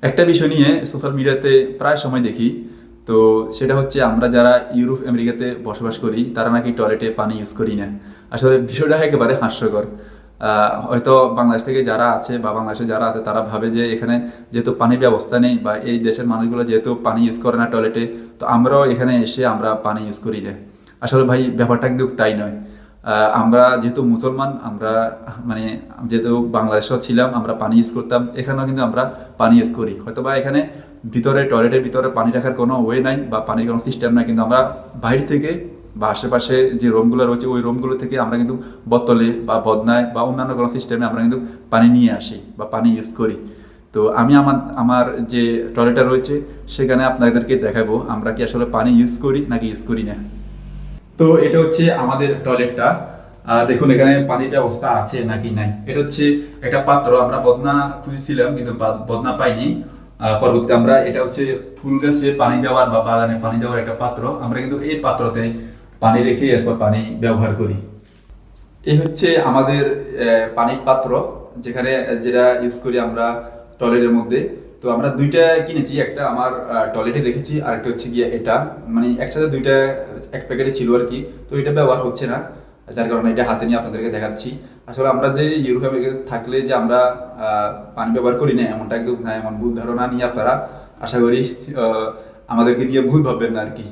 একটা বিষয় নিয়ে সোশ্যাল মিডিয়াতে প্রায় সময় দেখি, তো সেটা হচ্ছে আমরা যারা ইউরোপ আমেরিকাতে বসবাস করি তারা নাকি টয়লেটে পানি ইউজ করি না। আসলে বিষয়টা একেবারে হাস্যকর। হয়তো বাংলাদেশ থেকে যারা আছে বা বাংলাদেশে যারা আছে তারা ভাবে যে এখানে যেহেতু পানির ব্যবস্থা নেই বা এই দেশের মানুষগুলো যেহেতু পানি ইউজ করে না টয়লেটে, তো আমরাও এখানে এসে আমরা পানি ইউজ করি না। আসলে ভাই ব্যাপারটা কিন্তু তাই নয়। আমরা যেহেতু মুসলমান, আমরা মানে যেহেতু বাংলাদেশেও ছিলাম, আমরা পানি ইউজ করতাম, এখানেও কিন্তু আমরা পানি ইউজ করি। হয়তো বা এখানে ভিতরে টয়লেটের ভিতরে পানি রাখার কোনো ওয়ে নাই বা পানির কোনো সিস্টেম নাই, কিন্তু আমরা বাইরে থেকে বা আশেপাশে যে রুমগুলো রয়েছে ওই রুমগুলো থেকে আমরা কিন্তু বোতলে বা বদনায় বা অন্যান্য কোনো সিস্টেমে আমরা কিন্তু পানি নিয়ে আসি বা পানি ইউজ করি। তো আমি আমার আমার যে টয়লেটটা রয়েছে সেখানে আপনাদেরকে দেখাবো আমরা কি আসলে পানি ইউজ করি নাকি ইউজ করি না। তো এটা হচ্ছে আমাদের টয়লেটটা। দেখুন এখানে পানির ব্যবস্থা আছে নাকি নাই। এটা হচ্ছে একটা পাত্র, আমরা বদনা খুঁজেছিলাম কিন্তু বদনা পাইনি। পরবর্তীতে আমরা এটা হচ্ছে ফুল গাছে পানি দেওয়ার বা বাগানে পানি দেওয়ার একটা পাত্র, আমরা কিন্তু এই পাত্রতে পানি রেখে এরপর পানি ব্যবহার করি। এই হচ্ছে আমাদের পানির পাত্র, যেখানে যেটা ইউজ করি আমরা টয়লেটের মধ্যে। তো আমরা দুইটা কিনেছি, একটা আমার টয়লেটে রেখেছি আর একটা হচ্ছে গিয়ে এটা, মানে একসাথে দুইটা এক প্যাকেটে ছিল আর কি। তো এটা ব্যবহার হচ্ছে না, যার কারণে এটা হাতে নিয়ে আপনাদেরকে দেখাচ্ছি। আসলে আমরা যে ইউরোপ আমেরিকাতে থাকলে যে আমরা পানি ব্যবহার করি না এমনটা কিন্তু না, এমন ভুল ধারণা নিয়ে আপনারা আশা করি আমাদেরকে নিয়ে ভুল ভাববেন না আর কি।